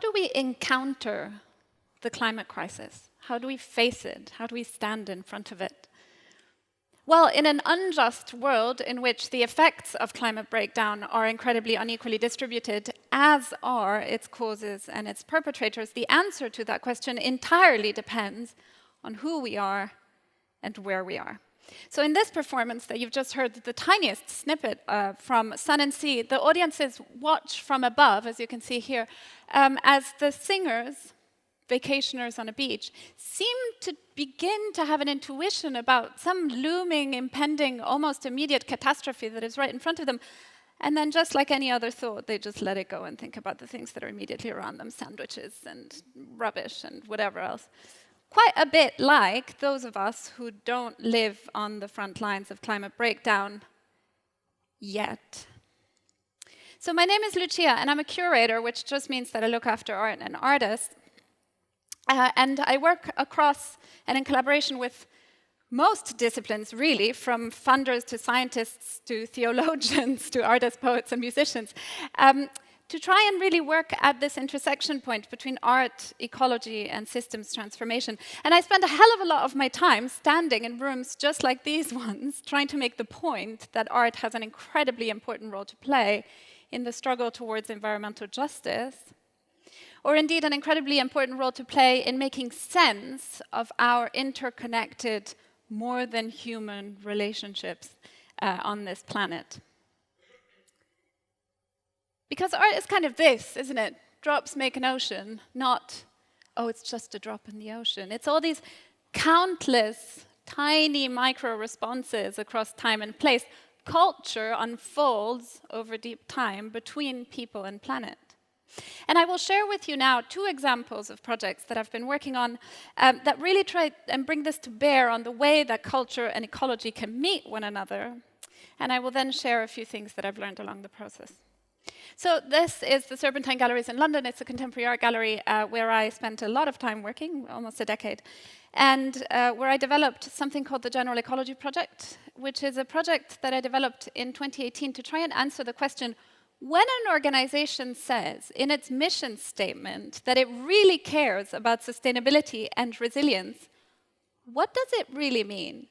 do we encounter the climate crisis? How do we face it? How do we stand in front of it? Well, in an unjust world in which the effects of climate breakdown are incredibly unequally distributed, as are its causes and its perpetrators, the answer to that question entirely depends on who we are and where we are. So in this performance that you've just heard, the tiniest snippet from Sun and Sea, the audiences watch from above, as you can see here, as the singers, vacationers on a beach, seem to begin to have an intuition about some looming, impending, almost immediate catastrophe that is right in front of them. And then just like any other thought, they just let it go and think about the things that are immediately around them, sandwiches and rubbish and whatever else. Quite a bit like those of us who don't live on the front lines of climate breakdown yet. So my name is Lucia, and I'm a curator, which just means that I look after art and artists. And I work across and in collaboration with most disciplines, really, from funders to scientists to theologians to artists, poets, and musicians, to try and really work at this intersection point between art, ecology, and systems transformation. And I spend a hell of a lot of my time standing in rooms just like these ones, trying to make the point that art has an incredibly important role to play in the struggle towards environmental justice, or indeed an incredibly important role to play in making sense of our interconnected, more than human relationships on this planet. Because art is kind of this, isn't it? Drops make an ocean, not, oh, it's just a drop in the ocean. It's all these countless, tiny micro-responses across time and place. Culture unfolds over deep time between people and planet. And I will share with you now 2 examples of projects that I've been working on that really try and bring this to bear on the way that culture and ecology can meet one another. And I will then share a few things that I've learned along the process. So this is the Serpentine Galleries in London. It's a contemporary art gallery where I spent a lot of time working, almost a decade, and where I developed something called the General Ecology Project, which is a project that I developed in 2018 to try and answer the question, when an organization says in its mission statement that it really cares about sustainability and resilience, what does it really mean?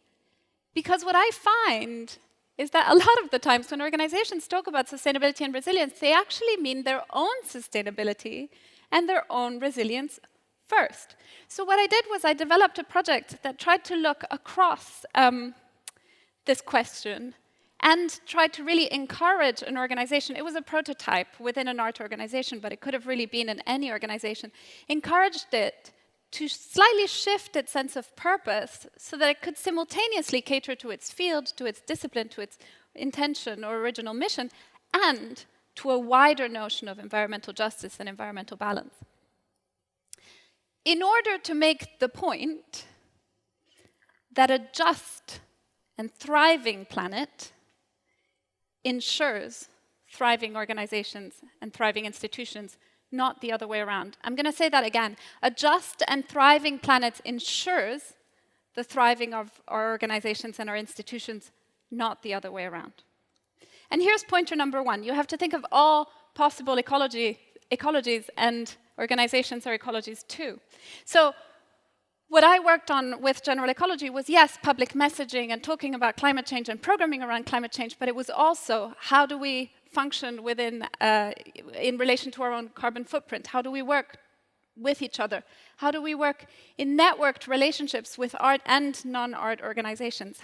Because what I find is that a lot of the times when organizations talk about sustainability and resilience, they actually mean their own sustainability and their own resilience first. So what I did was I developed a project that tried to look across this question and tried to really encourage an organization. It was a prototype within an art organization, but it could have really been in any organization. Encouraged it to slightly shift its sense of purpose so that it could simultaneously cater to its field, to its discipline, to its intention or original mission, and to a wider notion of environmental justice and environmental balance. In order to make the point that a just and thriving planet ensures thriving organizations and thriving institutions, not the other way around. I'm going to say that again. A just and thriving planet ensures the thriving of our organizations and our institutions, not the other way around. And here's pointer number 1. You have to think of all possible ecologies, and organizations are ecologies too. So what I worked on with General Ecology was, yes, public messaging and talking about climate change and programming around climate change, but it was also how do we function within, in relation to our own carbon footprint? How do we work with each other? How do we work in networked relationships with art and non-art organizations?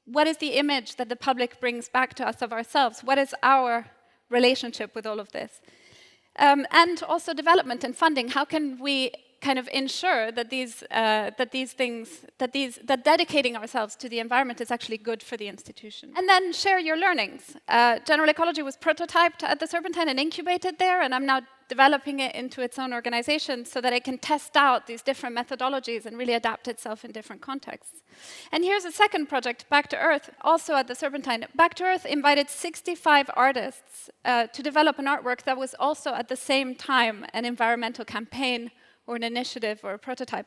What is the image that the public brings back to us of ourselves? What is our relationship with all of this? And also development and funding. How can we kind of ensure that that dedicating ourselves to the environment is actually good for the institution? And then share your learnings. General Ecology was prototyped at the Serpentine and incubated there, and I'm now developing it into its own organization so that it can test out these different methodologies and really adapt itself in different contexts. And here's a second project, Back to Earth, also at the Serpentine. Back to Earth invited 65 artists to develop an artwork that was also at the same time an environmental campaign or an initiative or a prototype.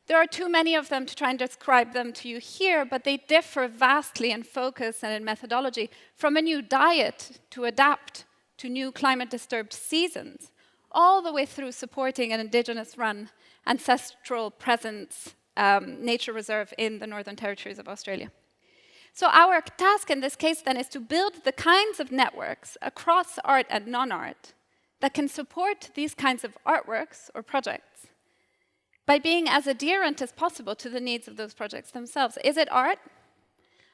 There are too many of them to try and describe them to you here, but they differ vastly in focus and in methodology, from a new diet to adapt to new climate-disturbed seasons, all the way through supporting an indigenous-run, ancestral presence nature reserve in the Northern Territories of Australia. So our task in this case then is to build the kinds of networks across art and non-art that can support these kinds of artworks or projects by being as adherent as possible to the needs of those projects themselves. Is it art?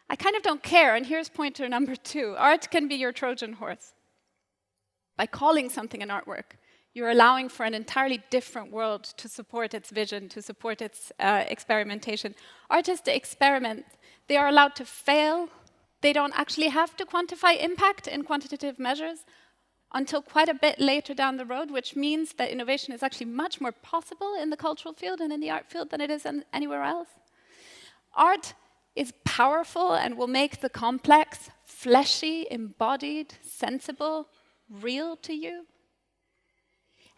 I kind of don't care, and here's pointer number 2. Art can be your Trojan horse. By calling something an artwork, you're allowing for an entirely different world to support its vision, to support its experimentation. Artists experiment. They are allowed to fail. They don't actually have to quantify impact in quantitative measures until quite a bit later down the road, which means that innovation is actually much more possible in the cultural field and in the art field than it is anywhere else. Art is powerful and will make the complex fleshy, embodied, sensible, real to you.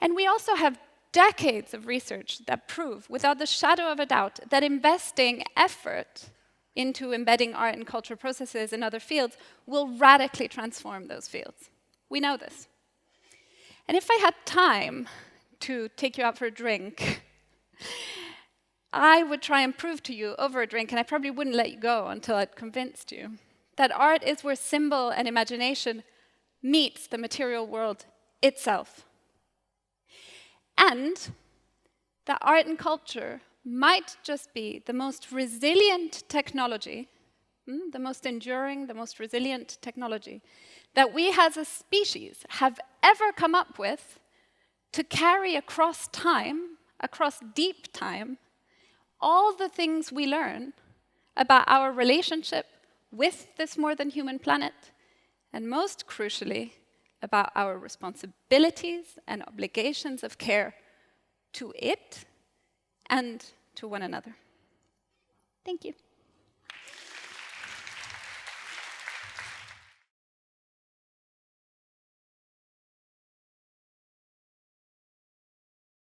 And we also have decades of research that prove, without the shadow of a doubt, that investing effort into embedding art and cultural processes in other fields will radically transform those fields. We know this. And if I had time to take you out for a drink, I would try and prove to you over a drink, and I probably wouldn't let you go until I'd convinced you, that art is where symbol and imagination meets the material world itself. And that art and culture might just be the most resilient technology, the most enduring, the most resilient technology that we as a species have ever come up with to carry across time, across deep time, all the things we learn about our relationship with this more than human planet, and most crucially, about our responsibilities and obligations of care to it and to one another. Thank you.